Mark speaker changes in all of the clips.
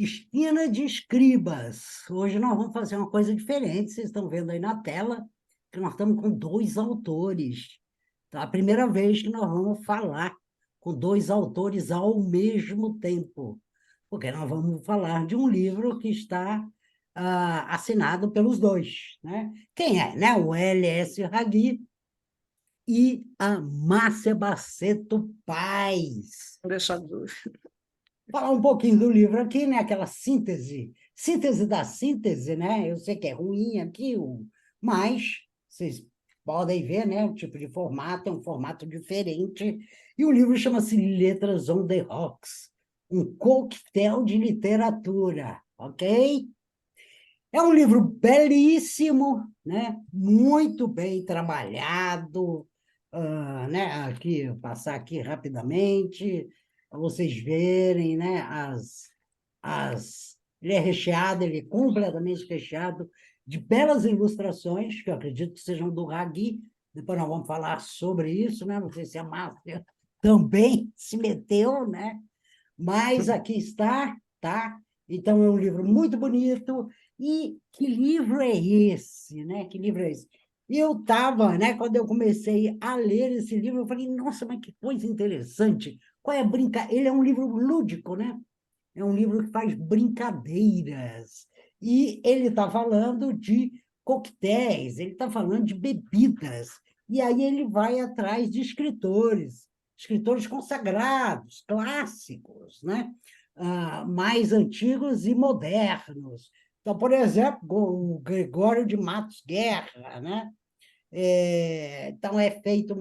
Speaker 1: Esquina de Escribas. Hoje nós vamos fazer uma coisa diferente, vocês estão vendo aí na tela, que nós estamos com dois autores. Então, é a primeira vez que nós vamos falar com dois autores ao mesmo tempo, porque nós vamos falar de um livro que está assinado pelos dois, né? Quem é, né? O L.S. Ragui e a Márcia Baceto Paz.
Speaker 2: Deixa eu...
Speaker 1: Falar um pouquinho do livro aqui, né? Aquela síntese da síntese, né? Eu sei que é ruim aqui, mas vocês podem ver, né? O tipo de formato é um formato diferente. E o livro chama-se Letras on the Rocks, um coquetel de literatura, ok? É um livro belíssimo, né? Muito bem trabalhado, né? Aqui, eu passar aqui rapidamente, para vocês verem, né? Ele é recheado, ele é completamente recheado de belas ilustrações, que eu acredito que sejam do Ragui. Depois nós vamos falar sobre isso, né? Não sei se a Márcia também se meteu, né? Mas aqui está, tá? Então, é um livro muito bonito. E que livro é esse, né? Que livro é esse? E eu estava, né, quando eu comecei a ler esse livro, eu falei, nossa, mas que coisa interessante. Qual é a brincadeira? Ele é um livro lúdico, né? É um livro que faz brincadeiras. E ele está falando de coquetéis, ele está falando de bebidas. E aí ele vai atrás de escritores consagrados, clássicos, né? Mais antigos e modernos. Então, por exemplo, o Gregório de Matos Guerra, né? Então, é feito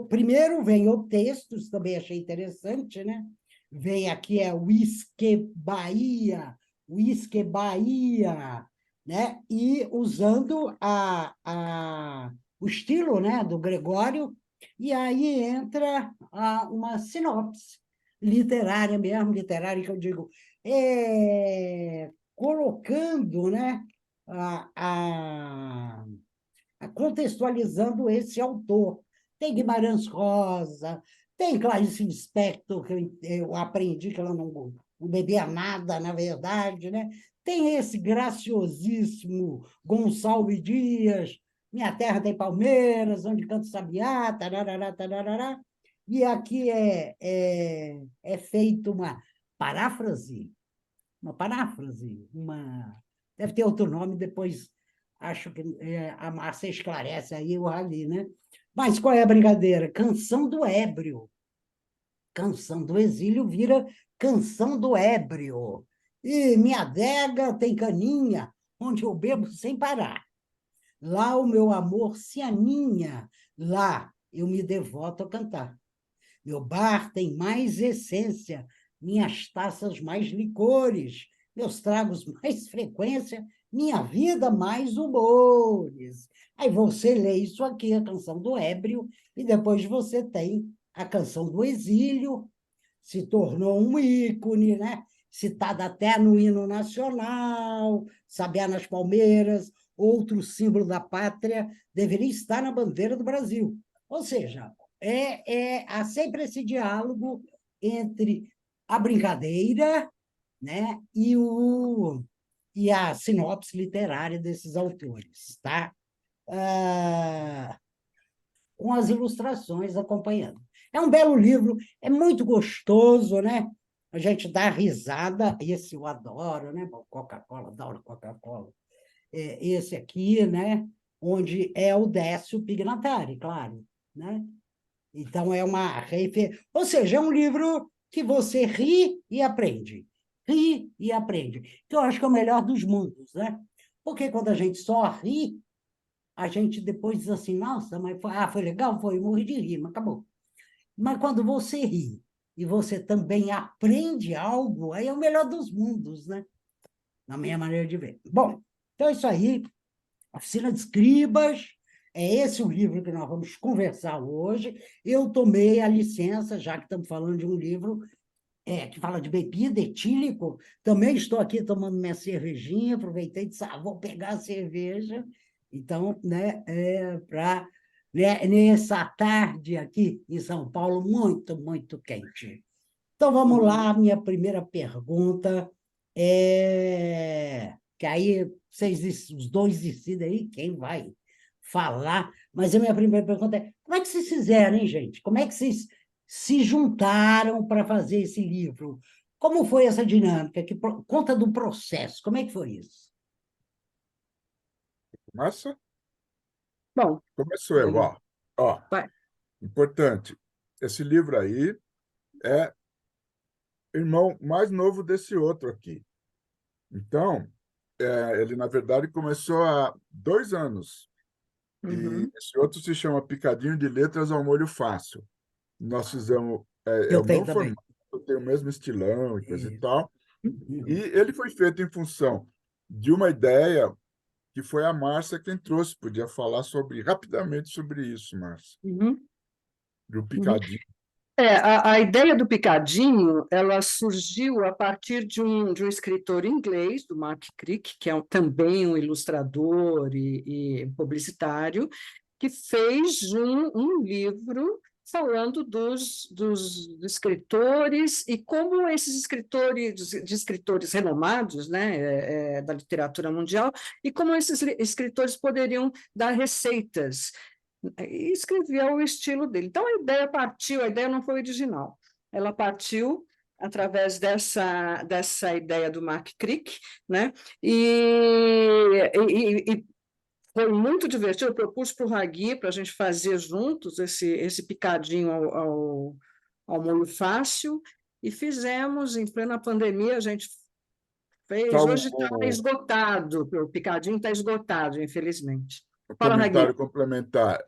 Speaker 1: primeiro vem o texto, isso também achei interessante, né? Vem aqui, Whisky Bahia, né? E usando o estilo, né, do Gregório, e aí entra uma sinopse literária mesmo, literária que eu digo, colocando, né, a, a, contextualizando esse autor. Tem Guimarães Rosa, tem Clarice Lispector, que eu aprendi que ela não bebia nada, na verdade, né? Tem esse graciosíssimo Gonçalves Dias, Minha Terra tem Palmeiras, Onde Canta o Sabiá, tarará, tarará. E aqui é feito deve ter outro nome, depois acho que a Márcia esclarece aí o ali, né? Mas qual é a brincadeira? Canção do ébrio. Canção do exílio vira canção do ébrio. E minha adega tem caninha, onde eu bebo sem parar. Lá o meu amor se aninha, lá eu me devoto a cantar. Meu bar tem mais essência, minhas taças mais licores, meus tragos mais frequência, minha vida mais humores. Aí você lê isso aqui, a canção do ébrio, e depois você tem a canção do exílio, se tornou um ícone, né? Citada até no hino nacional, Sabiá nas Palmeiras, outro símbolo da pátria, deveria estar na bandeira do Brasil. Ou seja, há sempre esse diálogo entre a brincadeira, né, e a sinopse literária desses autores, tá? Com as ilustrações acompanhando. É um belo livro, é muito gostoso, né? A gente dá risada, esse eu adoro, né? Coca-Cola, adoro Coca-Cola. Esse aqui, né? Onde é o Décio Pignatari, claro, né? Então, é uma referência. Ou seja, é um livro que você ri e aprende. Ri e aprende. Que eu acho que é o melhor dos mundos, né? Porque quando a gente só ri, a gente depois diz assim, nossa, mas foi legal? Foi, eu morri de rir, mas acabou. Mas quando você ri e você também aprende algo, aí é o melhor dos mundos, né? Na minha maneira de ver. Bom, então é isso aí. Oficina de Escribas, é esse o livro que nós vamos conversar hoje. Eu tomei a licença, já que estamos falando de um livro que fala de bebida etílico, também estou aqui tomando minha cervejinha, aproveitei e disse, vou pegar a cerveja. Então, né, nessa tarde aqui em São Paulo, muito, muito quente. Então, vamos
Speaker 2: Uhum.
Speaker 1: lá, minha primeira pergunta é... Que aí os dois decidem aí quem vai falar, mas a minha primeira pergunta é: como é que vocês fizeram, hein, gente? Como é que vocês se juntaram para fazer esse livro? Como foi essa dinâmica? Conta do processo, como é que foi isso?
Speaker 3: Massa?
Speaker 2: Bom,
Speaker 3: Começou eu, ó. Ó,
Speaker 2: vai.
Speaker 3: importante. Esse livro aí é irmão mais novo desse outro aqui. Então, ele, na verdade, começou há 2 anos. E
Speaker 2: Uhum.
Speaker 3: esse outro se chama Picadinho de Letras ao Molho Fácil. Nós fizemos, é
Speaker 1: Eu
Speaker 3: o
Speaker 1: tenho
Speaker 3: mesmo
Speaker 1: também.
Speaker 3: formato, tem o mesmo estilão e coisa e
Speaker 1: É.
Speaker 3: tal. E ele foi feito em função de uma ideia que foi a Márcia quem trouxe. Podia falar rapidamente sobre isso, Márcia,
Speaker 2: Uhum.
Speaker 3: do
Speaker 2: Uhum.
Speaker 3: Picadinho.
Speaker 2: A ideia do Picadinho, ela surgiu a partir de um escritor inglês, do Mark Crick, que é também um ilustrador e publicitário, que fez um livro falando dos escritores e como esses escritores, de escritores renomados, né, da literatura mundial, e como esses escritores poderiam dar receitas e escrevia ao estilo dele. Então, a ideia não foi original, ela partiu através dessa ideia do Mark Crick, né? E foi muito divertido. Eu propus para o Ragui para a gente fazer juntos esse picadinho ao molho fácil, e fizemos em plena pandemia. A gente fez.
Speaker 3: Só
Speaker 2: Hoje está esgotado, o picadinho está esgotado, infelizmente.
Speaker 3: um
Speaker 2: Fala, Ragui.
Speaker 3: comentário complementar.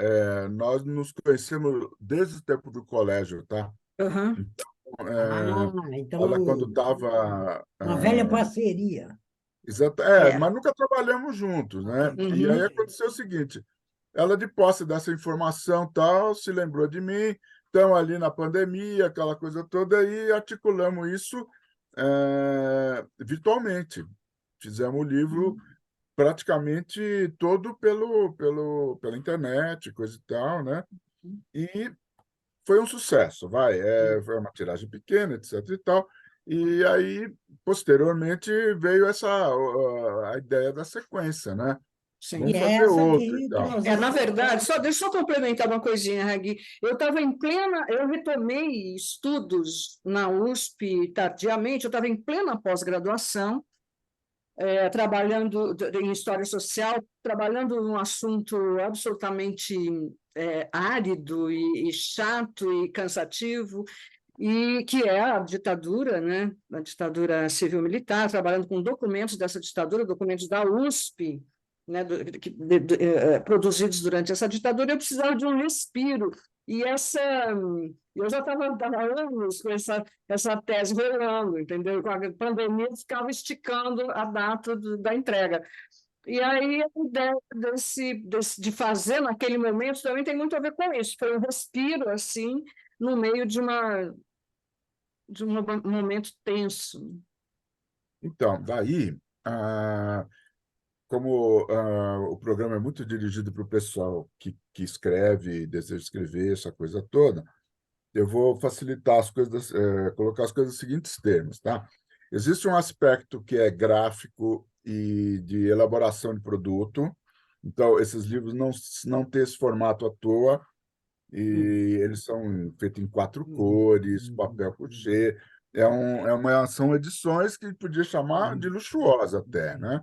Speaker 3: Nós nos conhecemos desde o tempo do colégio, tá?
Speaker 2: Uhum.
Speaker 3: Então,
Speaker 1: Ah, então,
Speaker 3: ela, quando estava.
Speaker 1: uma velha parceria.
Speaker 3: Mas nunca trabalhamos juntos, né? E aí
Speaker 2: Uhum.
Speaker 3: aconteceu o seguinte: ela, de posse dessa informação tal, se lembrou de mim, estão ali na pandemia, aquela coisa toda, e articulamos isso virtualmente. Fizemos o livro praticamente todo pela internet, coisa e tal, né? E foi um sucesso, foi uma tiragem pequena, etc. e tal. E aí, posteriormente, veio a ideia da sequência, né?
Speaker 2: Sim.
Speaker 1: E
Speaker 3: Vamos
Speaker 1: é
Speaker 3: fazer
Speaker 1: essa
Speaker 3: outro e
Speaker 1: aqui que
Speaker 3: tal.
Speaker 1: nós vamos
Speaker 2: Na
Speaker 1: colocar.
Speaker 2: verdade, deixa eu complementar uma coisinha, Ragui. Eu retomei estudos na USP tardiamente, eu estava em plena pós-graduação, trabalhando em História Social, trabalhando num assunto absolutamente árido e chato e cansativo, e que é a ditadura, né? A ditadura civil-militar, trabalhando com documentos dessa ditadura, documentos da USP, né? Produzidos durante essa ditadura. Eu precisava de um respiro, e eu já estava há anos com essa tese rolando, entendeu? Com a pandemia, eu ficava esticando a data da entrega. E aí a ideia de fazer naquele momento também tem muito a ver com isso. Foi um respiro, assim, no meio de um momento tenso.
Speaker 3: Então, daí, como o programa é muito dirigido para o pessoal que escreve, deseja escrever, essa coisa toda, eu vou facilitar as coisas, colocar as coisas nos seguintes termos, tá? Existe um aspecto que é gráfico e de elaboração de produto. Então, esses livros não têm esse formato à toa, e eles são feitos em 4 cores, papel couché. São edições que podia chamar de luxuosa até, né?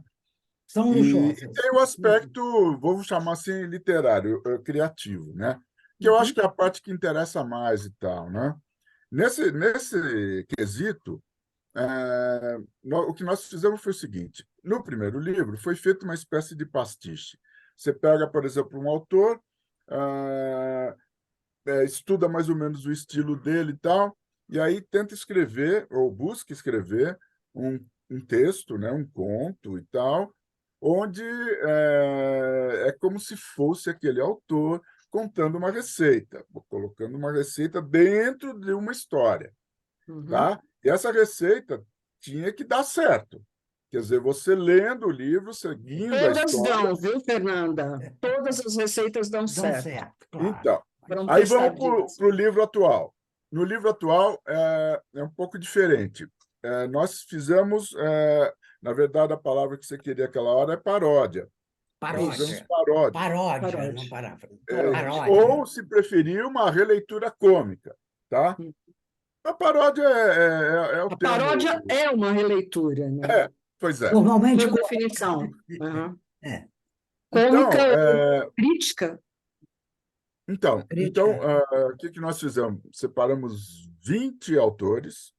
Speaker 1: São
Speaker 3: E
Speaker 1: luxuosas.
Speaker 3: tem o aspecto, vou chamar assim, literário, criativo, né? Que eu acho
Speaker 1: Uhum.
Speaker 3: que é a parte que interessa mais e tal, né? Nesse quesito, o que nós fizemos foi o seguinte: no primeiro livro foi feito uma espécie de pastiche. Você pega, por exemplo, um autor, ah, estuda mais ou menos o estilo dele e tal, e aí tenta escrever, ou busca escrever, um texto, né, um conto e tal, onde é como se fosse aquele autor contando uma receita, colocando uma receita dentro de uma história,
Speaker 2: Uhum.
Speaker 3: tá? E essa receita tinha que dar certo. Quer dizer, você lendo o livro, seguindo a
Speaker 2: Todas
Speaker 3: história.
Speaker 2: dão, viu, Fernanda? Todas as receitas dão
Speaker 1: Dão
Speaker 2: certo.
Speaker 1: certo, claro.
Speaker 3: Então,
Speaker 2: Foram
Speaker 3: aí vamos
Speaker 2: testadinhas.
Speaker 3: para o livro atual. No livro atual é um pouco diferente. Nós fizemos, na verdade, a palavra que você queria aquela hora é paródia. Nós fizemos
Speaker 1: Paródia.
Speaker 3: paródia.
Speaker 1: Paródia, não
Speaker 2: Paródia.
Speaker 1: paródia.
Speaker 3: Ou, se preferir, uma releitura cômica, tá? A paródia é o
Speaker 2: A paródia
Speaker 3: termo.
Speaker 2: é uma releitura, né?
Speaker 3: Pois é.
Speaker 1: Normalmente,
Speaker 2: Por definição. Uhum.
Speaker 1: é,
Speaker 2: Cômica,
Speaker 3: Então,
Speaker 2: crítica.
Speaker 1: crítica.
Speaker 3: o que nós fizemos? Separamos 20 autores,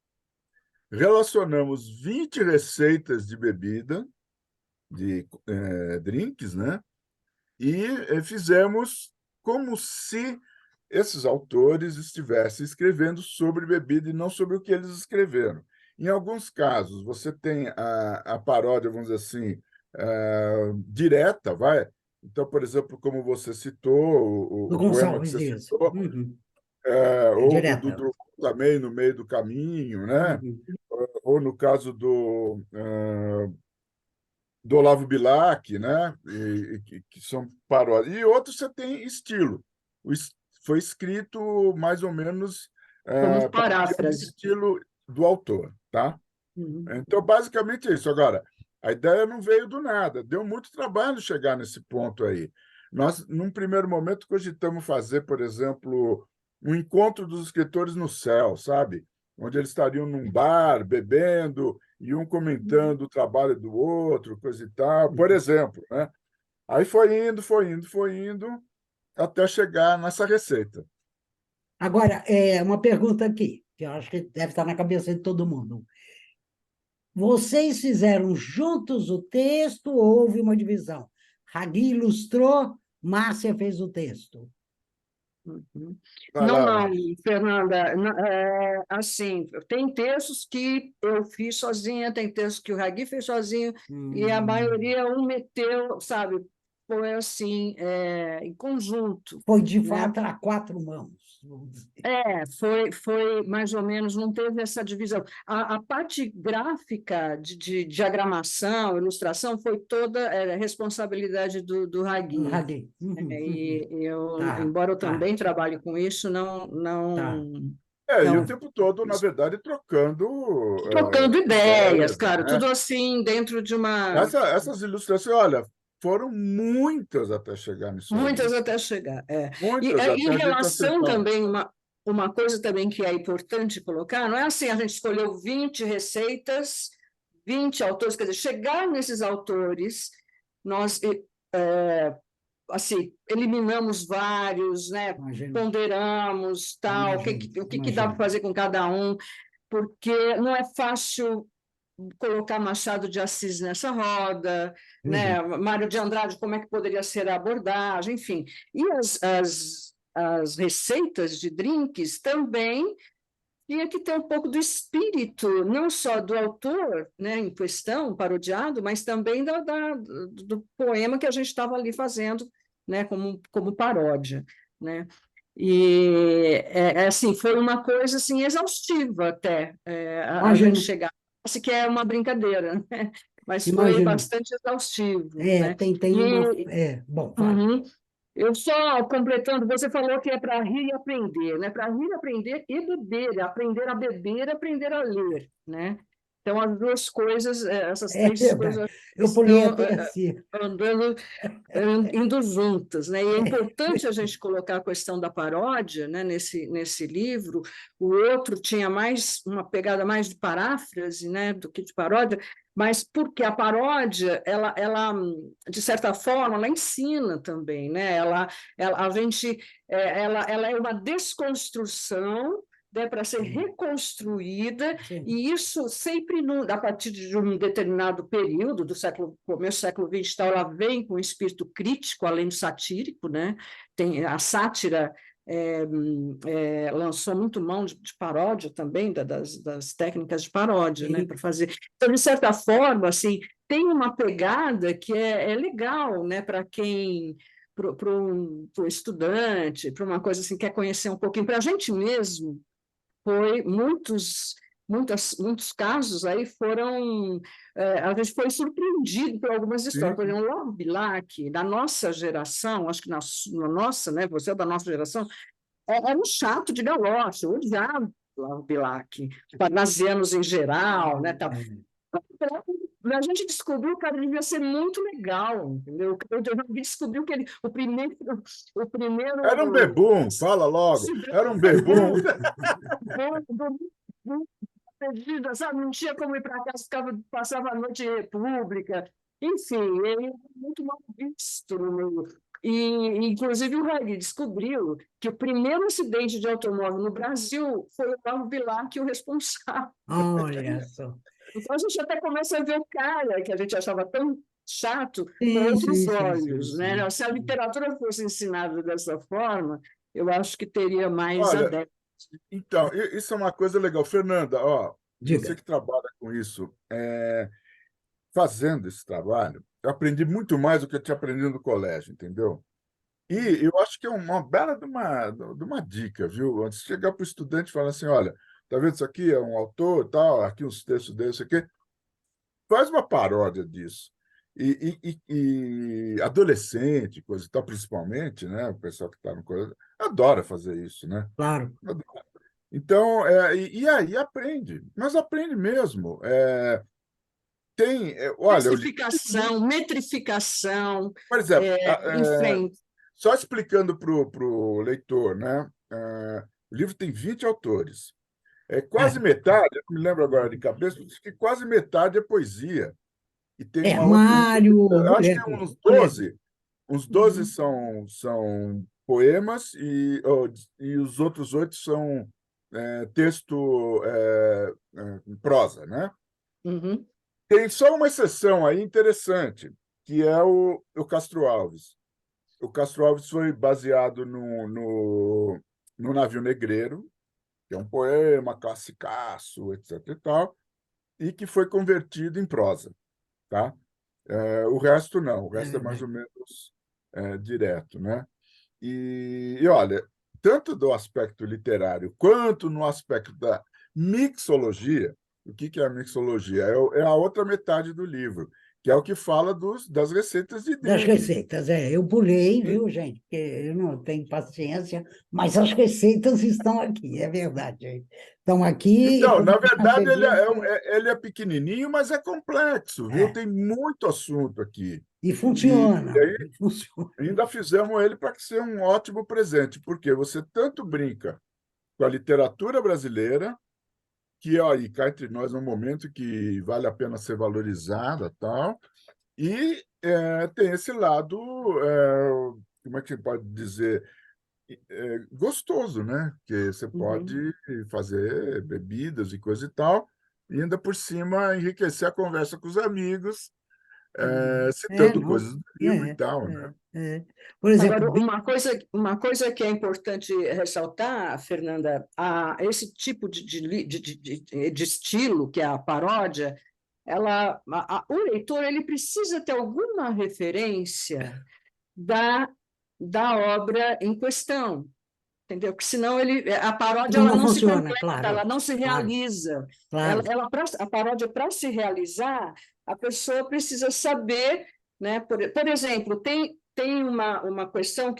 Speaker 3: relacionamos 20 receitas de bebida, de drinks, né? E fizemos como se esses autores estivessem escrevendo sobre bebida e não sobre o que eles escreveram. Em alguns casos, você tem a paródia, vamos dizer assim, direta, vai. Então, por exemplo, como você citou,
Speaker 1: Do
Speaker 3: o poema que
Speaker 1: Gonçalves
Speaker 3: você
Speaker 1: Dias.
Speaker 3: citou,
Speaker 1: Uhum. É
Speaker 3: ou o do
Speaker 1: direta.
Speaker 3: Drummond também, No Meio do Caminho, né?
Speaker 1: Uhum.
Speaker 3: Ou no caso do Olavo Bilac, né? Que são paródias. E outros você tem estilo. Foi escrito mais ou menos
Speaker 2: Como
Speaker 3: parodiando o
Speaker 2: paráfrase.
Speaker 3: estilo do autor, tá?
Speaker 2: Uhum.
Speaker 3: Então, basicamente é isso. Agora, a ideia não veio do nada. Deu muito trabalho chegar nesse ponto aí. Nós, num primeiro momento, cogitamos fazer, por exemplo, um encontro dos escritores no céu, sabe? Onde eles estariam num bar, bebendo, e um comentando o trabalho do outro, coisa e tal, por exemplo, né? Aí foi indo, até chegar nessa receita.
Speaker 1: Agora, uma pergunta aqui, que eu acho que deve estar na cabeça de todo mundo. Vocês fizeram juntos o texto ou houve uma divisão? Ragui ilustrou, Márcia fez o texto.
Speaker 2: Uhum.
Speaker 3: Vai
Speaker 2: Não,
Speaker 3: lá,
Speaker 2: não,
Speaker 3: Márcio.
Speaker 2: Fernanda, assim, tem textos que eu fiz sozinha, tem textos que o Ragui fez sozinho, e a maioria um meteu, sabe, foi assim, em conjunto,
Speaker 1: Foi, de
Speaker 2: né?
Speaker 1: fato, a quatro mãos, vamos dizer.
Speaker 2: Foi mais ou menos, não teve essa divisão. A parte gráfica de diagramação, ilustração, foi toda responsabilidade do Ragui.
Speaker 1: Ragui. Uhum,
Speaker 2: E eu,
Speaker 1: tá,
Speaker 2: embora eu
Speaker 1: tá,
Speaker 2: também trabalhe com isso, não,
Speaker 1: tá.
Speaker 2: não,
Speaker 3: E o
Speaker 1: Então,
Speaker 3: tempo todo, na verdade, trocando
Speaker 2: trocando ideias,
Speaker 3: ideias,
Speaker 2: claro,
Speaker 3: né?
Speaker 2: tudo assim dentro de uma,
Speaker 3: Essas ilustrações, olha, foram muitas até chegar nisso
Speaker 2: muitas
Speaker 3: aí.
Speaker 2: até chegar. E
Speaker 3: Muitas,
Speaker 2: em
Speaker 3: até a gente
Speaker 2: relação
Speaker 3: acertar.
Speaker 2: também, uma coisa também que é importante colocar, não é assim, a gente escolheu 20 receitas, 20 autores, quer dizer, chegar nesses autores, nós assim, eliminamos vários, né?
Speaker 1: imagino,
Speaker 2: Ponderamos, tal, o que dá para
Speaker 1: imagino.
Speaker 2: fazer com cada um, porque não é fácil colocar Machado de Assis nessa roda, né?
Speaker 1: Uhum.
Speaker 2: Mário de Andrade, como é que poderia ser a abordagem, enfim. E as receitas de drinks também tinha que ter um pouco do espírito, não só do autor, né, em questão, parodiado, mas também do poema que a gente estava ali fazendo, né, como paródia, né? E assim, foi uma coisa assim exaustiva até a gente
Speaker 1: Imagino,
Speaker 2: chegar. Parece que é uma brincadeira, né? Mas foi
Speaker 1: imagino.
Speaker 2: bastante exaustivo, né?
Speaker 1: Tem uma.
Speaker 2: E,
Speaker 1: Bom, fale.
Speaker 2: uhum. Eu só completando, você falou que é para rir e aprender, né? Para rir, aprender e beber, aprender a beber, aprender a ler, né? Então, as duas coisas, essas
Speaker 1: É
Speaker 2: três
Speaker 1: verdade.
Speaker 2: coisas
Speaker 1: Eu pulei a
Speaker 2: estão
Speaker 1: terceira.
Speaker 2: andando, indo juntas, né? E é importante a gente colocar a questão da paródia, né? Nesse livro. O outro tinha mais uma pegada mais de paráfrase, né? Do que de paródia, mas porque a paródia, ela de certa forma, ela ensina também, né? A gente, ela é uma desconstrução, né, para ser reconstruída,
Speaker 1: Sim.
Speaker 2: e isso sempre, a partir de um determinado período, começo do século XX, ela vem com um espírito crítico, além do satírico, né? Tem a sátira. Lançou muito mão de paródia também, das técnicas de paródia, né, para fazer. Então, de certa forma, assim, tem uma pegada que é legal, né, para quem, para um estudante, para uma coisa assim, quer conhecer um pouquinho, para a gente mesmo, foi muitos casos aí foram, a gente foi surpreendido por algumas
Speaker 3: Sim,
Speaker 2: histórias. Por
Speaker 3: sim.
Speaker 2: exemplo, o Olavo Bilac, da nossa geração, acho que na nossa, né, você é da nossa geração, era um chato de galocha, eu odiava o Bilac, parnasianos em geral, né, tal. A gente descobriu que ele devia ser muito legal, entendeu? A gente descobriu que o primeiro
Speaker 3: Era um bebum, fala logo. Era um bebum.
Speaker 2: perdida, sabe? Não tinha como ir para casa, passava a noite em República. Enfim, ele é muito mal visto no meio. Inclusive, o Regi descobriu que o primeiro acidente de automóvel no Brasil foi o Olavo Bilac o responsável.
Speaker 1: Olha só.
Speaker 2: Então, a gente até começa a ver o cara que a gente achava tão chato com
Speaker 1: Sim,
Speaker 2: outros
Speaker 1: sim, sim,
Speaker 2: olhos,
Speaker 1: sim,
Speaker 2: né?
Speaker 1: sim.
Speaker 2: Se a literatura fosse ensinada dessa forma, eu acho que teria mais
Speaker 3: Olha,
Speaker 2: adeptos.
Speaker 3: então, isso é uma coisa legal. Fernanda, ó, você
Speaker 1: Diga.
Speaker 3: que trabalha com isso, fazendo esse trabalho, eu aprendi muito mais do que eu tinha aprendido no colégio, entendeu? E eu acho que é uma bela de uma dica, viu? Antes de chegar para o estudante e falar assim, olha, tá vendo isso aqui? É um autor, tal, aqui uns textos desse aqui. Faz uma paródia disso. E adolescente, coisa e tal, principalmente, né? O pessoal que está no colégio, adora fazer isso, né?
Speaker 1: Claro.
Speaker 3: Adora. Então, e aí aprende, mas aprende mesmo. Olha, eu li,
Speaker 2: Classificação, metrificação,
Speaker 3: por exemplo,
Speaker 2: enfim.
Speaker 3: só explicando para o leitor, né? O livro tem 20 autores. Quase
Speaker 1: É,
Speaker 3: metade, eu não me lembro agora de cabeça, acho que quase metade é poesia. E tem uma outra,
Speaker 1: Mário,
Speaker 3: eu acho que tem
Speaker 1: Moleque,
Speaker 3: uns
Speaker 1: Moleque.
Speaker 3: 12. Uns 12 são poemas e os outros 8 são texto em prosa, né?
Speaker 2: Uhum,
Speaker 3: Tem só uma exceção aí interessante, que é o Castro Alves. O Castro Alves foi baseado no Navio Negreiro, que é um poema classicaço, etc. e tal, e que foi convertido em prosa, tá? O resto não, o resto é mais ou menos direto, né? E olha, tanto do aspecto literário quanto no aspecto da mixologia, o que é a mixologia? É a outra metade do livro, que é o que fala das receitas de
Speaker 1: Das
Speaker 3: drink.
Speaker 1: receitas, eu pulei, viu, gente? Porque eu não tenho paciência, mas as receitas estão aqui, é verdade. Estão aqui e
Speaker 3: Então, na
Speaker 1: podem
Speaker 3: verdade, ele
Speaker 1: conceber
Speaker 3: ele é pequenininho, mas é complexo, viu?
Speaker 1: é,
Speaker 3: Tem muito assunto aqui.
Speaker 1: e
Speaker 3: E
Speaker 1: funciona,
Speaker 3: aí
Speaker 1: e funciona.
Speaker 3: ainda fizemos ele para ser um ótimo presente, porque você tanto brinca com a literatura brasileira, que aí cá entre nós é um momento que vale a pena ser valorizada, tal, e tem esse lado, como é que você pode dizer, gostoso, né? Que você
Speaker 2: uhum.
Speaker 3: pode fazer bebidas e coisa e tal, e ainda por cima enriquecer a conversa com os amigos, citando
Speaker 1: Não,
Speaker 3: coisas do livro e tal, né?
Speaker 1: Por exemplo,
Speaker 2: Agora, uma coisa que é importante ressaltar, Fernanda, esse tipo de estilo, que é a paródia, o leitor ele precisa ter alguma referência da, da obra em questão, entendeu? Porque senão a paródia
Speaker 1: senão
Speaker 2: ela
Speaker 1: não
Speaker 2: não se
Speaker 1: funciona,
Speaker 2: completa, ela
Speaker 1: claro,
Speaker 2: não se
Speaker 1: claro,
Speaker 2: realiza.
Speaker 1: claro.
Speaker 2: A paródia, para se realizar, a pessoa precisa saber, né? Por exemplo, tem uma questão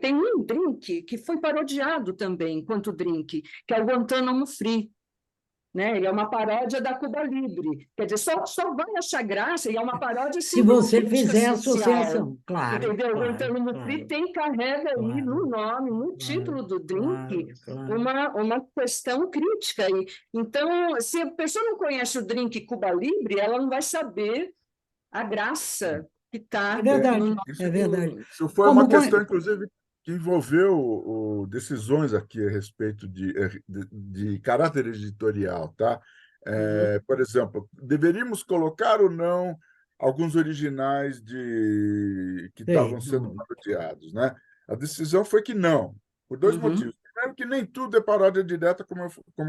Speaker 2: tem um drink que foi parodiado também, enquanto drink, que é o Guantánamo Free. Né? Ele é uma paródia da Cuba Libre. Quer dizer, só vai achar graça, e é uma paródia
Speaker 1: Se
Speaker 2: assim, de uma
Speaker 1: você
Speaker 2: crítica
Speaker 1: fizer a
Speaker 2: social.
Speaker 1: associação, claro,
Speaker 2: Entendeu? O
Speaker 1: claro,
Speaker 2: Guantánamo Free
Speaker 1: claro,
Speaker 2: carrega aí
Speaker 1: claro,
Speaker 2: no nome, no
Speaker 1: claro,
Speaker 2: título do drink,
Speaker 1: claro, claro.
Speaker 2: uma questão crítica. Então, se a pessoa não conhece o drink Cuba Libre, ela não vai saber a graça que
Speaker 1: É
Speaker 2: está no
Speaker 1: verdade,
Speaker 2: nome
Speaker 1: é verdade.
Speaker 3: Isso foi
Speaker 1: Como
Speaker 3: uma
Speaker 1: co-
Speaker 3: questão, inclusive, que envolveu decisões aqui a respeito de caráter editorial, tá?
Speaker 2: Uhum,
Speaker 3: Por exemplo, deveríamos colocar ou não alguns originais que
Speaker 1: sei,
Speaker 3: estavam sendo parodiados, né? A decisão foi que não, por dois
Speaker 2: uhum,
Speaker 3: motivos. Primeiro, que nem tudo é paródia direta, como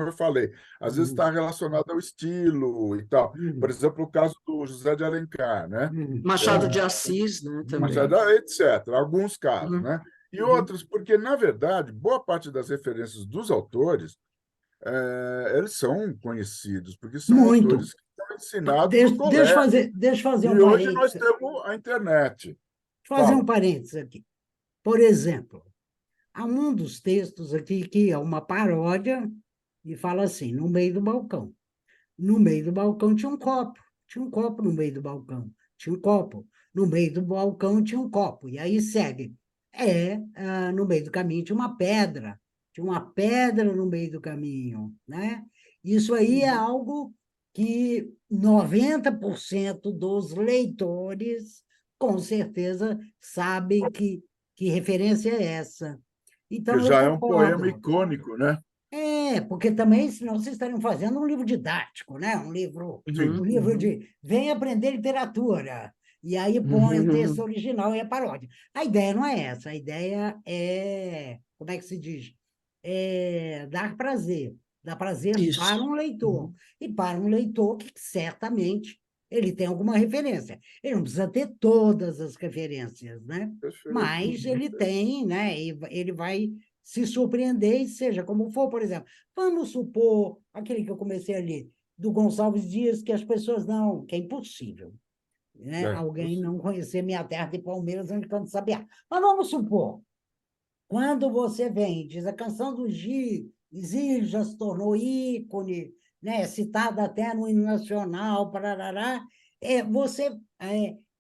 Speaker 3: eu falei. Às vezes
Speaker 1: uhum,
Speaker 3: está relacionado ao estilo e tal. Por
Speaker 1: uhum,
Speaker 3: exemplo, o caso do José de Alencar, né?
Speaker 2: Machado de Assis, né,
Speaker 1: uhum,
Speaker 2: também.
Speaker 3: Etc. Alguns casos,
Speaker 2: Uhum,
Speaker 3: né? E
Speaker 2: uhum.
Speaker 3: outros, porque, na verdade, boa parte das referências dos autores, eles são conhecidos, porque são
Speaker 1: muito.
Speaker 3: autores que são ensinados no colégio.
Speaker 1: Deixa eu fazer um
Speaker 3: E hoje
Speaker 1: parênteses,
Speaker 3: nós temos a internet.
Speaker 1: fazer um
Speaker 3: Fala.
Speaker 1: parênteses aqui. Por exemplo, Há um dos textos aqui que é uma paródia e fala assim, no meio do balcão. No meio do balcão tinha um copo. Tinha um copo no meio do balcão. Tinha um copo. No meio do balcão tinha um copo. E aí segue. No meio do caminho tinha uma pedra. Tinha uma pedra no meio do caminho, né? Isso aí é algo que 90% dos leitores, com certeza, sabem que referência é essa.
Speaker 3: Que
Speaker 1: Então, eu
Speaker 3: já é um poema
Speaker 1: concordo.
Speaker 3: icônico, né?
Speaker 1: Porque também, senão vocês estariam fazendo um livro didático, né?
Speaker 3: Sim.
Speaker 1: Um livro de vem aprender literatura. E aí põe o texto original e a paródia. A ideia não é essa, a ideia é, como é que se diz? É dar prazer para
Speaker 2: Isso.
Speaker 1: um leitor. E para um leitor que certamente ele tem alguma referência. Ele não precisa ter todas as referências, né?
Speaker 3: Perfeito.
Speaker 1: Mas ele tem, né? E ele vai se surpreender, e seja como for, por exemplo, vamos supor, aquele que eu comecei ali, do Gonçalves Dias, que as pessoas não, que é impossível, né? Alguém não conhecer Minha Terra de Palmeiras, onde canta Sabiá. Mas vamos supor, quando você vem, diz a canção do Exílio já se tornou ícone, né? Citada até no hino nacional, parará, você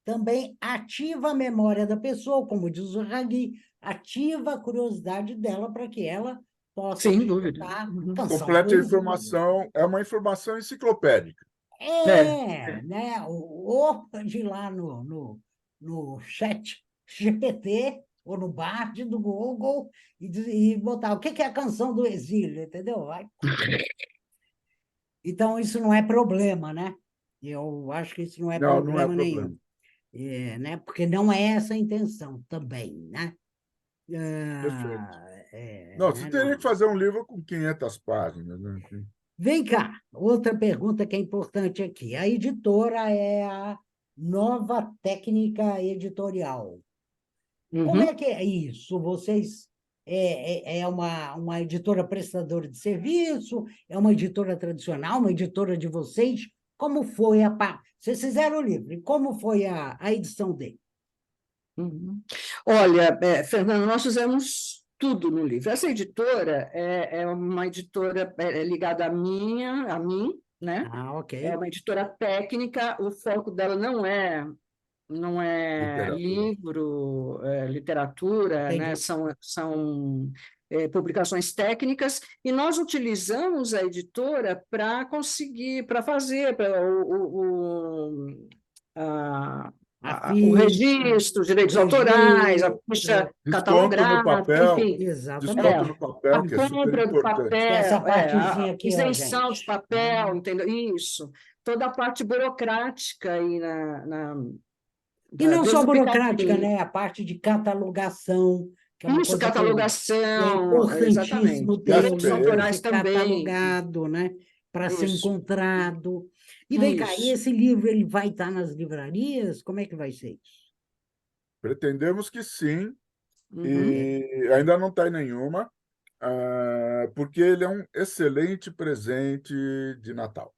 Speaker 1: também ativa a memória da pessoa, como diz o Ragui, ativa a curiosidade dela para que ela possa
Speaker 2: Sem dúvida.
Speaker 1: escutar Canção do
Speaker 3: Completa a
Speaker 1: Exílio.
Speaker 3: informação, é uma informação enciclopédica.
Speaker 1: Né? Hoje lá no chat GPT ou no Bard do Google e botar o que é a canção do exílio, entendeu? Então, isso não é problema, né? Eu acho que isso não é
Speaker 3: Não, não é
Speaker 1: problema
Speaker 3: problema.
Speaker 1: nenhum, né? Porque não é essa a intenção também, né?
Speaker 3: Perfeito. Não, você
Speaker 1: Né?
Speaker 3: teria que
Speaker 1: Não.
Speaker 3: fazer um livro com 500 páginas, né?
Speaker 1: Vem cá, outra pergunta que é importante aqui. A editora é a Nova Técnica Editorial. Como é
Speaker 2: Uhum.
Speaker 1: que é isso? Vocês é uma editora prestadora de serviço? É uma editora tradicional, uma editora de vocês? Como foi Vocês fizeram o livro, e como foi a edição dele?
Speaker 2: Uhum. Olha, Fernando, nós fizemos tudo no livro. Essa editora é uma editora ligada a mim, né?
Speaker 1: Ah, ok.
Speaker 2: É uma editora técnica, o foco dela não é
Speaker 3: Literatura.
Speaker 2: livro, literatura, né?
Speaker 1: Entendi.
Speaker 2: São publicações técnicas, e nós utilizamos a editora para fazer
Speaker 1: A
Speaker 2: o
Speaker 1: ficha,
Speaker 2: registro, os
Speaker 1: o
Speaker 2: direitos autorais, a ficha
Speaker 1: registro.
Speaker 3: Desconto no
Speaker 2: catalográfica,
Speaker 3: papel,
Speaker 2: enfim,
Speaker 3: desconto
Speaker 1: Exatamente.
Speaker 3: no
Speaker 2: a
Speaker 3: papel, que é super
Speaker 2: compra do
Speaker 3: importante.
Speaker 1: Que é essa
Speaker 2: papel, a
Speaker 1: partezinha aqui, ó,
Speaker 2: isenção de
Speaker 1: gente.
Speaker 2: papel, entendeu? Isso. Toda a parte burocrática aí
Speaker 1: E não só
Speaker 2: desde o
Speaker 1: burocrática,
Speaker 2: picadinho.
Speaker 1: né? A parte de catalogação, que é uma
Speaker 2: Isso,
Speaker 1: coisa que é
Speaker 2: catalogação,
Speaker 1: importantíssimo
Speaker 2: exatamente.
Speaker 1: ter o
Speaker 2: Direitos
Speaker 1: livro
Speaker 3: ISBN.
Speaker 2: autorais
Speaker 1: ser
Speaker 2: também.
Speaker 1: catalogado, né? Para ser
Speaker 2: Isso,
Speaker 1: encontrado. E vem cá, e
Speaker 2: isso.
Speaker 1: esse livro ele vai estar nas livrarias? Como é que vai ser isso?
Speaker 3: Pretendemos que sim,
Speaker 2: Uhum.
Speaker 3: e ainda não está em nenhuma, porque ele é um excelente presente de Natal.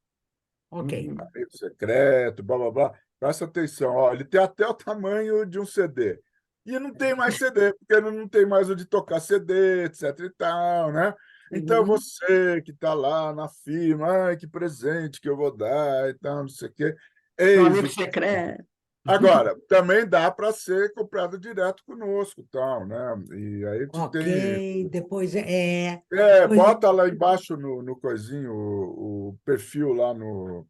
Speaker 1: Ok.
Speaker 2: Uhum.
Speaker 3: Amigo secreto, blá, blá, blá. Presta atenção, ó, ele tem até o tamanho de um CD. E não tem mais CD, porque não tem mais o de tocar CD, etc e tal, né? Então,
Speaker 2: Uhum.
Speaker 3: você que está lá na firma, ai, que presente que eu vou dar e tal, não sei o quê.
Speaker 2: Meu
Speaker 3: Eis
Speaker 2: amigo
Speaker 3: o
Speaker 2: secreto.
Speaker 3: Agora, também dá para ser comprado direto conosco, tal, né? E aí a gente
Speaker 1: Ok,
Speaker 3: tem.
Speaker 1: depois depois
Speaker 3: Bota lá embaixo no coisinho o perfil lá
Speaker 1: na
Speaker 3: no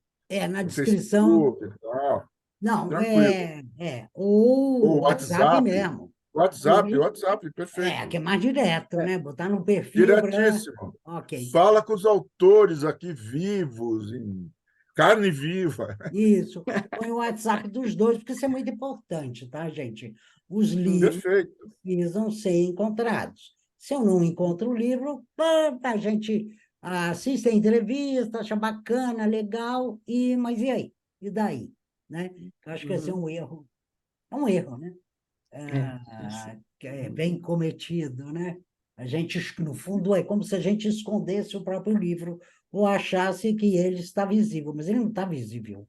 Speaker 1: descrição.
Speaker 3: Facebook e tal.
Speaker 1: Não,
Speaker 3: Tranquilo.
Speaker 1: ou
Speaker 3: O
Speaker 1: WhatsApp
Speaker 3: WhatsApp.
Speaker 1: mesmo.
Speaker 3: WhatsApp,
Speaker 2: Uhum.
Speaker 3: WhatsApp,
Speaker 1: Que
Speaker 3: perfeito.
Speaker 1: é mais direto,
Speaker 2: É.
Speaker 1: né? Botar no perfil para.
Speaker 3: Diretíssimo.
Speaker 1: Ok.
Speaker 3: Fala com os autores aqui vivos, em carne viva.
Speaker 1: Isso. Põe o WhatsApp dos dois, porque isso é muito importante, tá, gente? Os livros
Speaker 3: Perfeito.
Speaker 1: precisam ser encontrados. Se eu não encontro o livro, a gente assiste a entrevista, acha bacana, legal, mas e aí? E daí? Né? Eu acho que esse
Speaker 2: Uhum.
Speaker 1: é um erro, né?
Speaker 2: Isso.
Speaker 1: Que é
Speaker 2: Uhum.
Speaker 1: bem cometido, né? A gente, no fundo, é como se a gente escondesse o próprio livro ou achasse que ele está visível, mas ele não está visível,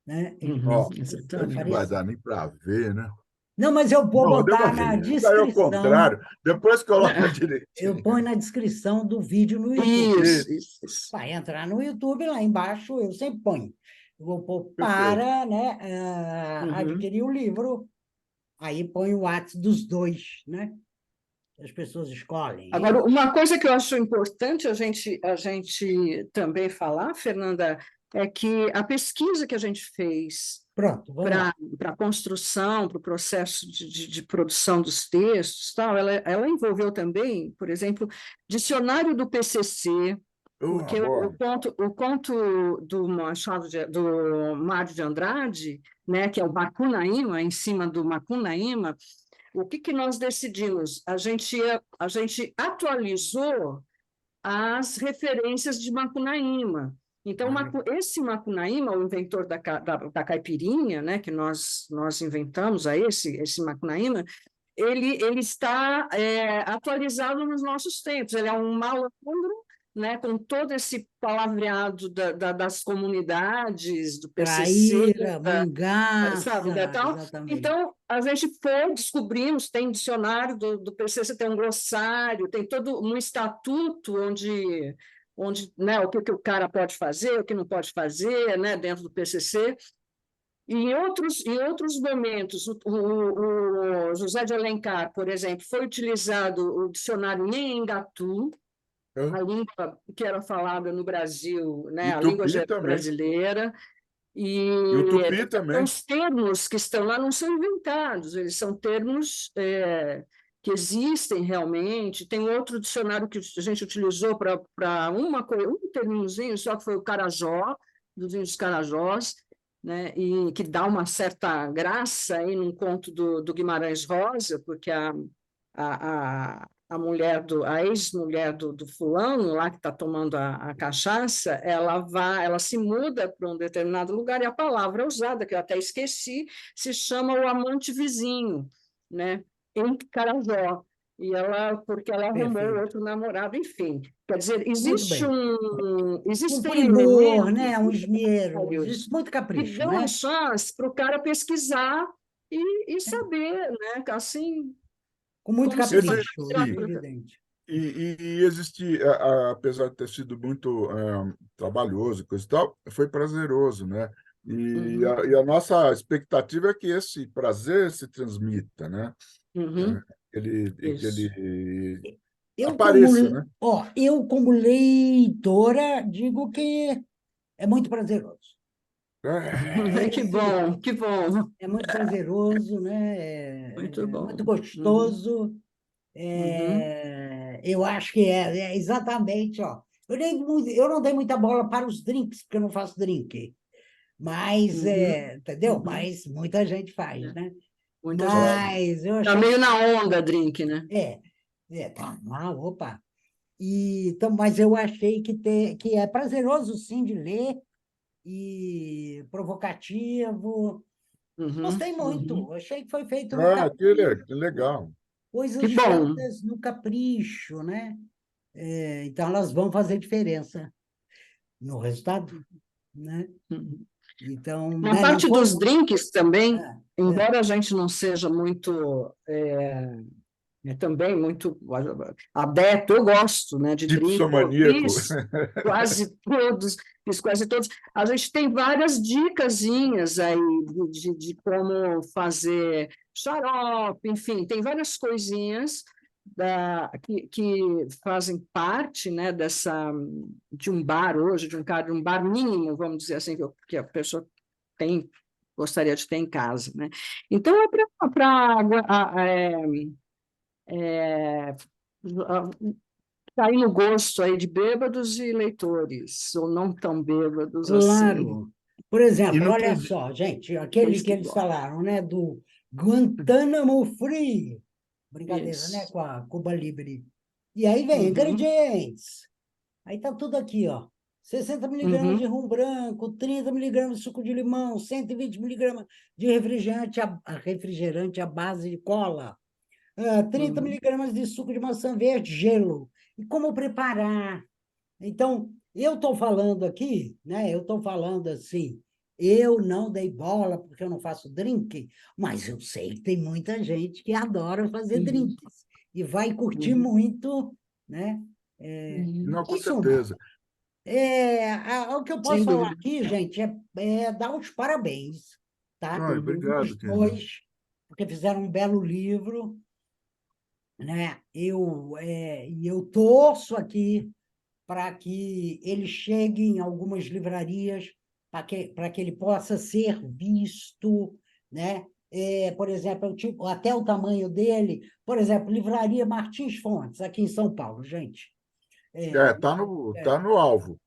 Speaker 1: né? Ele
Speaker 2: Uhum.
Speaker 3: Ó,
Speaker 1: precisa
Speaker 3: acho que não vai
Speaker 2: Exatamente.
Speaker 1: aparecer.
Speaker 3: dar nem para ver, né?
Speaker 1: Não, mas eu vou
Speaker 3: Não, deu
Speaker 1: botar
Speaker 3: uma
Speaker 1: na
Speaker 3: isso aí é o
Speaker 1: descrição,
Speaker 3: contrário. Depois coloca
Speaker 1: eu
Speaker 3: direitinho.
Speaker 1: ponho na descrição do vídeo no YouTube.
Speaker 2: Isso.
Speaker 1: Vai entrar no YouTube, lá embaixo eu sempre ponho. Eu vou pôr
Speaker 3: Perfeito.
Speaker 1: para, né,
Speaker 2: Uhum.
Speaker 1: adquirir o livro, aí põe o WhatsApp dos dois, né? As pessoas escolhem.
Speaker 2: Agora, uma coisa que eu acho importante a gente também falar, Fernanda, é que a pesquisa que a gente fez
Speaker 1: Pronto, vamos lá.
Speaker 2: para a construção, para o processo de produção dos textos, tal, ela envolveu também, por exemplo, dicionário do PCC, porque
Speaker 3: Boa.
Speaker 2: o conto do do Mário de Andrade, né, que é o Macunaíma, em cima do Macunaíma, o que nós decidimos? A gente atualizou as referências de Macunaíma. Então, esse Macunaíma, o inventor da caipirinha, né, que nós inventamos, esse Macunaíma, ele está atualizado nos nossos tempos. Ele é um malandro, né, com todo esse palavreado das comunidades, do PCC,
Speaker 1: Traíra,
Speaker 2: sabe, né,
Speaker 1: mangaça,
Speaker 2: tal.
Speaker 1: exatamente.
Speaker 2: Então, a gente foi, descobrimos, tem dicionário do PCC, tem um glossário, tem todo um estatuto onde né, o que o cara pode fazer, o que não pode fazer, né, dentro do PCC. E em outros momentos, o José de Alencar, por exemplo, foi utilizado o dicionário Nhenhengaatu,
Speaker 3: Hã?
Speaker 2: a língua que era falada no Brasil, né,
Speaker 3: E
Speaker 2: a língua
Speaker 3: Tupi
Speaker 2: geral
Speaker 3: também.
Speaker 2: brasileira,
Speaker 3: E o
Speaker 2: e
Speaker 3: Tupi também.
Speaker 2: os termos que estão lá não são inventados, eles são termos que existem realmente. Tem outro dicionário que a gente utilizou para um terminozinho, só que foi o Carajó, dos índios Carajós, né? E que dá uma certa graça aí num conto do Guimarães Rosa, porque a mulher a ex-mulher do fulano lá que está tomando a cachaça, ela se muda para um determinado lugar e a palavra usada, que eu até esqueci, se chama o amante vizinho, né? Em Carajó. Porque ela arrumou
Speaker 1: Perfeito.
Speaker 2: outro namorado, enfim. Quer dizer,
Speaker 1: Muito bem. Um
Speaker 2: existem
Speaker 1: primor, né? Um
Speaker 2: elementos
Speaker 1: esmero. Existe muito
Speaker 2: que
Speaker 1: capricho,
Speaker 2: dão a
Speaker 1: né?
Speaker 2: chance para o cara pesquisar e saber, né? Assim,
Speaker 1: Com muito
Speaker 2: como se faz
Speaker 1: capricho, isso é
Speaker 3: Existia,
Speaker 2: literatura.
Speaker 1: evidente.
Speaker 3: e existia, apesar de ter sido muito trabalhoso e coisa e tal, foi prazeroso, né?
Speaker 2: Uhum,
Speaker 3: E a nossa expectativa é que esse prazer se transmita, né?
Speaker 2: uhum,
Speaker 3: Que
Speaker 2: isso.
Speaker 3: ele
Speaker 1: Eu como,
Speaker 3: apareça, né?
Speaker 1: eu, como leitora, digo que é muito prazeroso.
Speaker 2: Que
Speaker 1: Esse
Speaker 2: bom, que bom.
Speaker 1: é muito prazeroso, né?
Speaker 2: Muito
Speaker 1: É muito
Speaker 2: bom. Uhum,
Speaker 1: gostoso.
Speaker 2: uhum,
Speaker 1: Eu acho que é exatamente, ó. Eu não dei muita bola para os drinks, porque eu não faço drink. Mas,
Speaker 2: uhum,
Speaker 1: entendeu?
Speaker 2: uhum.
Speaker 1: Mas muita gente faz,
Speaker 2: É,
Speaker 1: né?
Speaker 2: muita gente.
Speaker 1: Mas eu
Speaker 2: Tá
Speaker 1: achei
Speaker 2: meio
Speaker 1: que.
Speaker 2: na onda, drink, né?
Speaker 1: Tá, opa. Então, mas eu achei que é prazeroso, sim, de ler e provocativo.
Speaker 2: Uhum,
Speaker 1: Gostei
Speaker 2: uhum.
Speaker 1: muito. Achei que foi feito no capricho,
Speaker 3: Que legal.
Speaker 2: Que
Speaker 1: coisas
Speaker 2: bom.
Speaker 1: feitas no capricho, né? Então, elas vão fazer diferença no resultado, né?
Speaker 2: Uhum.
Speaker 1: Então,
Speaker 2: Na
Speaker 1: né, não
Speaker 2: parte
Speaker 1: foi.
Speaker 2: dos drinks também,
Speaker 1: Ah, ah,
Speaker 2: embora a gente não seja muito também muito adepto, eu gosto, né, de drink, eu
Speaker 3: Dipsomaníaco.
Speaker 2: fiz quase todos. A gente tem várias dicasinhas aí de como fazer xarope, enfim, tem várias coisinhas que fazem parte, né, de um bar hoje, de um bar mínimo, vamos dizer assim, que a pessoa gostaria de ter em casa, né? Então, é para cair no gosto aí de bêbados e leitores, ou não tão bêbados assim,
Speaker 1: claro. Por
Speaker 3: E
Speaker 1: exemplo,
Speaker 3: não
Speaker 1: olha
Speaker 3: podia.
Speaker 1: só, gente, aquele
Speaker 2: mas
Speaker 1: que
Speaker 2: que
Speaker 1: eles
Speaker 2: gosto.
Speaker 1: falaram, né, do Guantánamo Free, brincadeira, né,
Speaker 2: Isso.
Speaker 1: com a Cuba Libre. E aí vem
Speaker 2: Uhum,
Speaker 1: ingredientes. Aí tá tudo aqui, ó. 60 mg de
Speaker 2: uhum,
Speaker 1: rum branco, 30 mg de suco de limão, 120 mg de refrigerante à base de cola, 30
Speaker 2: uhum,
Speaker 1: miligramas de suco de maçã verde, gelo. E como preparar? Então, eu estou falando aqui, né? Eu estou falando assim, Eu não dei bola porque eu não faço drink, mas eu sei que tem muita gente que adora fazer drinks e vai curtir muito, né?
Speaker 3: Não, com
Speaker 1: Em suma,
Speaker 3: certeza.
Speaker 1: o que eu posso
Speaker 2: Sem
Speaker 1: falar
Speaker 2: dúvida.
Speaker 1: aqui, gente, é dar os parabéns, tá?
Speaker 3: Ai,
Speaker 1: Os
Speaker 3: obrigado, Kenji.
Speaker 1: dois, porque fizeram um belo livro, né? E eu torço aqui para que ele chegue em algumas livrarias, para que ele possa ser visto, né? Por exemplo, até o tamanho dele, por exemplo, Livraria Martins Fontes, aqui em São Paulo, gente. É,
Speaker 3: Tá no alvo.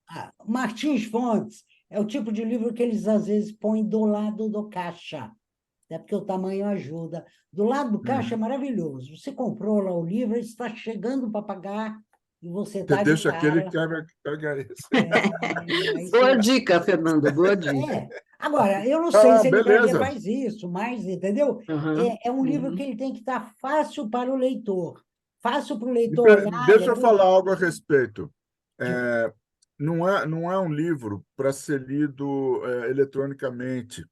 Speaker 1: Martins Fontes é o tipo de livro que eles às vezes põem do lado do caixa, até porque o tamanho ajuda. Do lado do caixa é
Speaker 3: Uhum.
Speaker 1: maravilhoso. Você comprou lá o livro, ele está chegando para pagar e você
Speaker 3: Você
Speaker 1: está de
Speaker 3: deixa aquele
Speaker 1: cara.
Speaker 3: que pega esse.
Speaker 1: Aí
Speaker 2: Boa
Speaker 1: você...
Speaker 2: dica, Fernanda, boa dica.
Speaker 1: Agora, eu não sei
Speaker 3: Ah,
Speaker 1: se a livraria
Speaker 3: beleza.
Speaker 1: faz isso, mas, entendeu?
Speaker 2: Uhum,
Speaker 1: É um livro que
Speaker 2: uhum,
Speaker 1: ele tem que estar fácil para o leitor. Fácil para o leitor olhar,
Speaker 3: Deixa
Speaker 1: ler.
Speaker 3: eu falar algo a respeito.
Speaker 1: Diga.
Speaker 3: É, não é um livro para ser lido eletronicamente.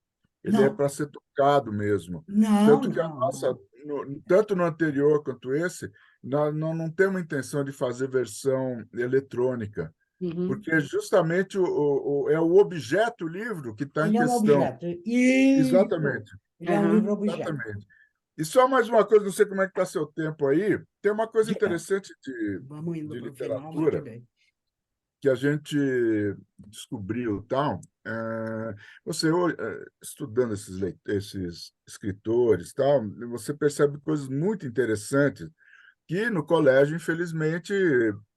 Speaker 3: Ele é
Speaker 1: Não,
Speaker 3: para ser tocado mesmo.
Speaker 1: não,
Speaker 3: Tanto que a
Speaker 1: não,
Speaker 3: nossa,
Speaker 1: não.
Speaker 3: tanto no anterior quanto esse, nós não temos intenção de fazer versão eletrônica,
Speaker 2: uhum.
Speaker 3: porque justamente é o objeto livro que está em
Speaker 1: Ele é um
Speaker 3: questão.
Speaker 1: objeto. Isso!
Speaker 3: Exatamente,
Speaker 1: Ele é um
Speaker 2: Uhum.
Speaker 1: livro-objeto.
Speaker 3: exatamente. E só mais uma coisa, não sei como é que está seu tempo aí. Tem uma coisa
Speaker 1: Diga.
Speaker 3: interessante
Speaker 1: Vamos indo
Speaker 3: de
Speaker 1: para o final, muito
Speaker 3: literatura
Speaker 1: bem.
Speaker 3: que a gente descobriu tal. Estudando esses escritores tal, você percebe coisas muito interessantes que no colégio, infelizmente,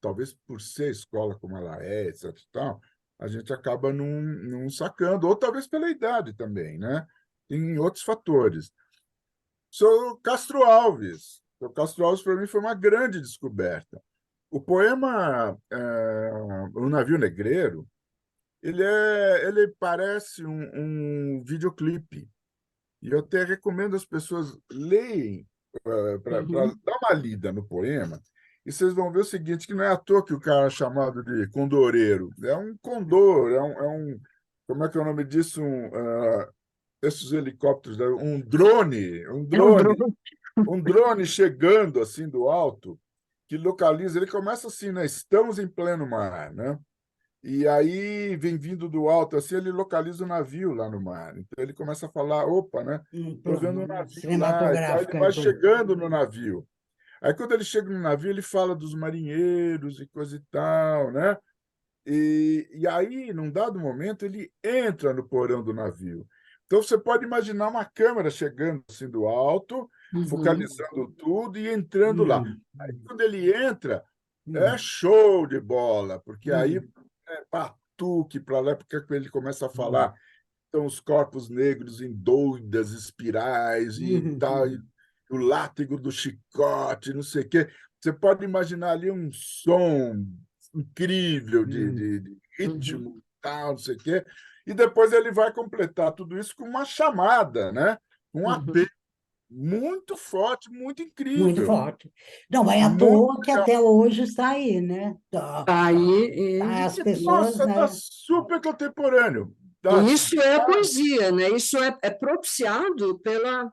Speaker 3: talvez por ser escola como ela é, etc. e tal, a gente acaba não sacando, ou talvez pela idade também, né? Tem outros fatores. Sou Castro Alves. O Castro Alves, para mim, foi uma grande descoberta. O poema O Navio Negreiro, ele parece um videoclipe. E eu até recomendo as pessoas leem para
Speaker 2: Uhum.
Speaker 3: dar uma lida no poema, e vocês vão ver o seguinte, que não é à toa que o cara é chamado de condoreiro. É um condor, como é que é o nome disso? Esses helicópteros, né? Um
Speaker 2: É um
Speaker 3: drone,
Speaker 2: drone.
Speaker 3: um drone chegando assim do alto, que localiza, ele começa assim, né? Estamos em pleno mar, né? E aí vem vindo do alto, assim, ele localiza o navio lá no mar. Então ele começa a falar, opa, né?
Speaker 1: Um
Speaker 3: Estou vendo
Speaker 1: plano,
Speaker 3: um
Speaker 1: né?
Speaker 3: navio lá e tal. Ele
Speaker 1: Cinematográfico aí,
Speaker 3: vai
Speaker 1: plano.
Speaker 3: chegando no navio. Aí quando ele chega no navio, ele fala dos marinheiros e coisa e tal, né? E aí, num dado momento, ele entra no porão do navio. Então, você pode imaginar uma câmera chegando assim do alto,
Speaker 2: Uhum,
Speaker 3: focalizando tudo e entrando lá.
Speaker 1: Hum,
Speaker 3: Aí, quando ele entra, é
Speaker 1: hum,
Speaker 3: show de bola, porque aí
Speaker 1: hum,
Speaker 3: é batuque para lá, porque ele começa a
Speaker 1: hum,
Speaker 3: falar. Então, os corpos negros em doidas espirais e tal, e
Speaker 1: hum,
Speaker 3: o látego do chicote, não sei o quê. Você pode imaginar ali um som incrível
Speaker 1: hum,
Speaker 3: de
Speaker 2: uhum,
Speaker 3: ritmo, tal, não sei o quê. E depois ele vai completar tudo isso com uma chamada, né? Um apelo
Speaker 2: uhum.
Speaker 3: muito forte, muito
Speaker 1: muito
Speaker 3: incrível.
Speaker 1: forte. Não é à
Speaker 3: Muito
Speaker 1: toa que
Speaker 3: legal.
Speaker 1: até hoje está aí, né?
Speaker 2: Aí,
Speaker 1: As pessoas,
Speaker 3: Nossa, tá
Speaker 1: né?
Speaker 3: super contemporâneo. Tá,
Speaker 2: isso é a poesia, né? Isso é propiciado pela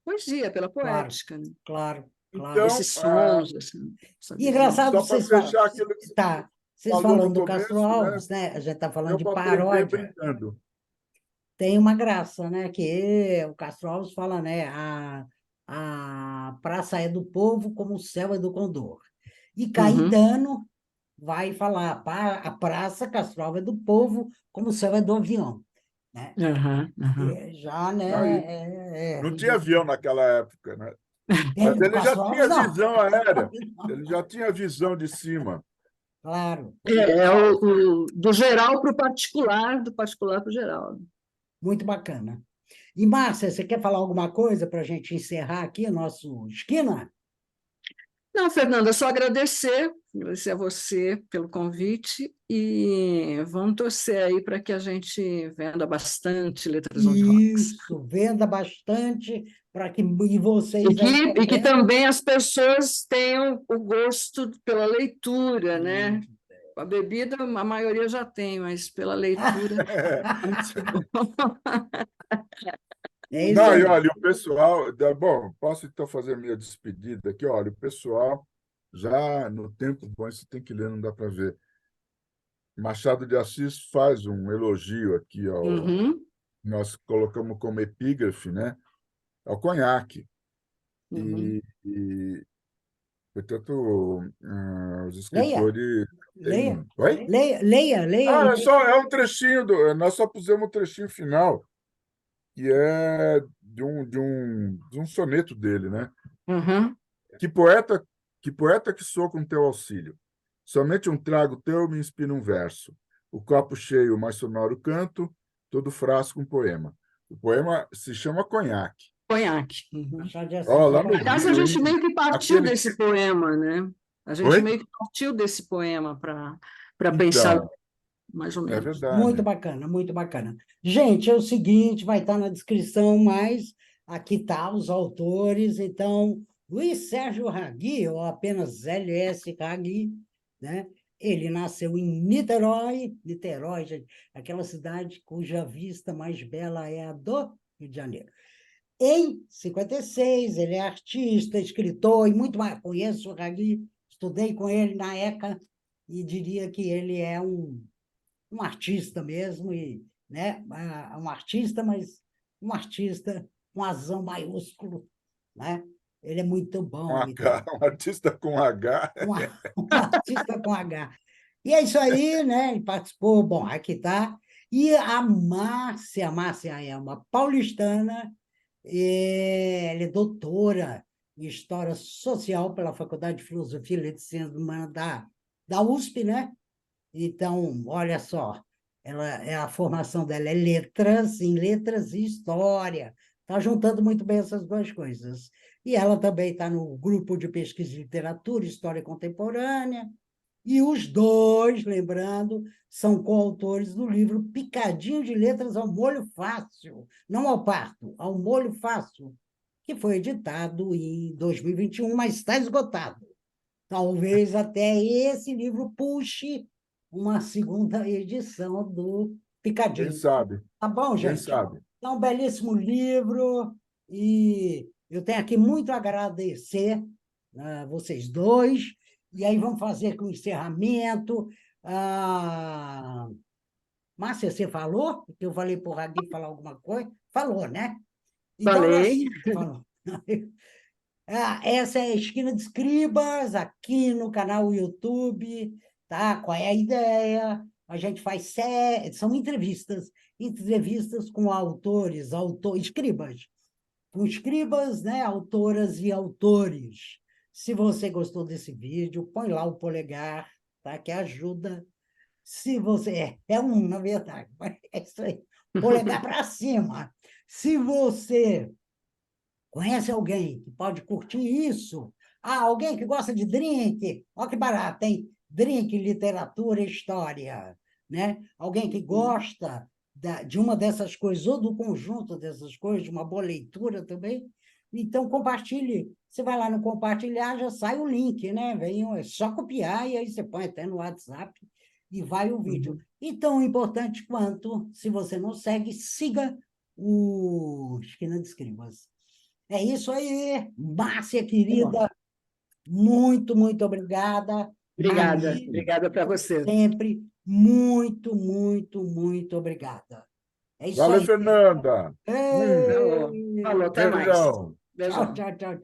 Speaker 2: poesia, pela
Speaker 1: Claro,
Speaker 2: poética, né?
Speaker 1: claro, claro.
Speaker 3: então,
Speaker 2: Esses sons, essa
Speaker 1: E
Speaker 2: visão.
Speaker 1: engraçado
Speaker 3: só para
Speaker 1: vocês falam,
Speaker 3: fechar aquilo que você
Speaker 1: tá, vocês
Speaker 3: falou no
Speaker 1: falando do Castro
Speaker 3: começo, né?
Speaker 1: Alves, né? A gente está falando
Speaker 3: Deu
Speaker 1: de
Speaker 3: para aprender
Speaker 1: paródia.
Speaker 3: brincando.
Speaker 1: Tem uma graça, né? Que o Castro Alves fala, né? A praça é do povo como o céu é do condor. E
Speaker 2: Uhum,
Speaker 1: Caetano vai falar, a praça Castro Alves é do povo como o céu é do avião, né?
Speaker 2: uhum, uhum.
Speaker 1: Já,
Speaker 3: Aí,
Speaker 1: né?
Speaker 3: não tinha avião naquela época, né? Mas
Speaker 1: Do
Speaker 3: ele já
Speaker 1: Castro Alves,
Speaker 3: tinha
Speaker 1: não.
Speaker 3: visão aérea, ele já tinha visão de cima.
Speaker 1: Claro,
Speaker 2: É do geral para o particular, do particular para o geral.
Speaker 1: muito bacana. E, Márcia, você quer falar alguma coisa para a gente encerrar aqui o nosso esquina?
Speaker 2: Não, Fernanda, só agradecer a você pelo convite e vamos torcer aí para que a gente venda bastante letras on rocks.
Speaker 1: Isso, venda bastante para que e vocês aí
Speaker 2: E que
Speaker 1: também.
Speaker 2: também as pessoas tenham o gosto pela leitura, né? Com a bebida, a maioria já tem, mas pela leitura é muito bom.
Speaker 1: É isso
Speaker 3: Não, e
Speaker 1: aí.
Speaker 3: olha, o pessoal, bom, posso então fazer a minha despedida aqui, olha, o pessoal já no tempo bom, isso tem que ler, não dá para ver. Machado de Assis faz um elogio aqui
Speaker 2: Uhum,
Speaker 3: nós colocamos como epígrafe, né, ao conhaque.
Speaker 2: uhum.
Speaker 3: E portanto, os
Speaker 1: Leia,
Speaker 3: escritores
Speaker 1: leia,
Speaker 3: têm. Oi?
Speaker 1: leia.
Speaker 3: Ah, é um trechinho nós só pusemos um trechinho final, que é de um soneto dele, né?
Speaker 2: Uhum.
Speaker 3: Que poeta, que poeta que sou com teu auxílio. Somente um trago teu me inspira um verso. O copo cheio, mais sonoro canto, todo frasco um poema. O poema se chama Conhaque.
Speaker 2: Conhaque. Uhum.
Speaker 1: Machado de
Speaker 3: Ó,
Speaker 1: Assis.
Speaker 3: lá no
Speaker 2: Aliás, a
Speaker 3: Rio,
Speaker 2: gente
Speaker 3: hein?
Speaker 2: meio que partiu
Speaker 3: Aquele.
Speaker 2: desse poema, né? A gente
Speaker 3: Oi?
Speaker 2: meio que partiu desse poema para pensar
Speaker 3: Então,
Speaker 2: mais ou
Speaker 3: é
Speaker 2: menos.
Speaker 1: Muito
Speaker 3: verdade.
Speaker 1: bacana, muito bacana. Gente, é o seguinte, vai estar na descrição, mas aqui tá os autores. Então, Luiz Sérgio Ragui, ou apenas LS Ragui, né? Ele nasceu em Niterói, gente, aquela cidade cuja vista mais bela é a do Rio de Janeiro. Em 56, ele é artista, escritor e muito mais. Conheço o Ragui, estudei com ele na ECA e diria que ele é um artista mesmo, e, né, um artista, mas um artista com azão maiúsculo, né? Ele é muito
Speaker 3: Um
Speaker 1: bom, muito
Speaker 3: H,
Speaker 1: bom.
Speaker 3: um artista com H.
Speaker 1: Um artista com H. E é isso aí, né? Ele participou, bom, aqui tá. E a Márcia é uma paulistana, ela é doutora em História Social pela Faculdade de Filosofia e Letras Ciências Humanas da USP, né? Então, olha só, a formação dela é em letras e história. Está juntando muito bem essas duas coisas. E ela também está no grupo de pesquisa de literatura e história contemporânea. E os dois, lembrando, são coautores do livro Picadinho de Letras ao Molho Fácil, não ao parto, ao molho fácil, que foi editado em 2021, mas está esgotado. Talvez até esse livro puxe uma segunda edição do
Speaker 3: Quem
Speaker 1: Picadinho.
Speaker 3: sabe?
Speaker 1: Tá bom,
Speaker 3: Quem
Speaker 1: gente?
Speaker 3: sabe?
Speaker 1: É um belíssimo livro e eu tenho aqui muito a agradecer a vocês dois. E aí vamos fazer com o encerramento. Márcia, você falou? Que eu falei para o Ragui falar alguma coisa? Falou, né? Então,
Speaker 2: Falei.
Speaker 1: nós... Falou. Essa é a Esquina de Escribas, aqui no canal YouTube, tá? Qual é a ideia? A gente faz são entrevistas com escribas, com escribas, né? Autoras e autores. Se você gostou desse vídeo, põe lá o polegar, tá? Que ajuda. Se você na verdade, mas é isso aí. Polegar para cima. Se você conhece alguém que pode curtir isso? Alguém que gosta de drink? Olha que barato, hein? Drink, literatura, história. Né? Alguém que gosta de uma dessas coisas, ou do conjunto dessas coisas, de uma boa leitura também. Então, compartilhe. Você vai lá no compartilhar, já sai o link, né? É só copiar e aí você põe até no WhatsApp e vai o vídeo. E tão importante quanto, se você não segue, siga o Esquina de Escribas. É isso aí, Márcia, querida, muito obrigada.
Speaker 2: Obrigada.
Speaker 1: Rani,
Speaker 2: Obrigada para você.
Speaker 1: sempre, muito obrigada. É isso
Speaker 3: Valeu,
Speaker 1: aí.
Speaker 3: Fernanda.
Speaker 2: Falou, falou, até mais.
Speaker 3: Beijão.
Speaker 1: Tchau,
Speaker 2: Beijão.
Speaker 1: tchau, tchau, tchau.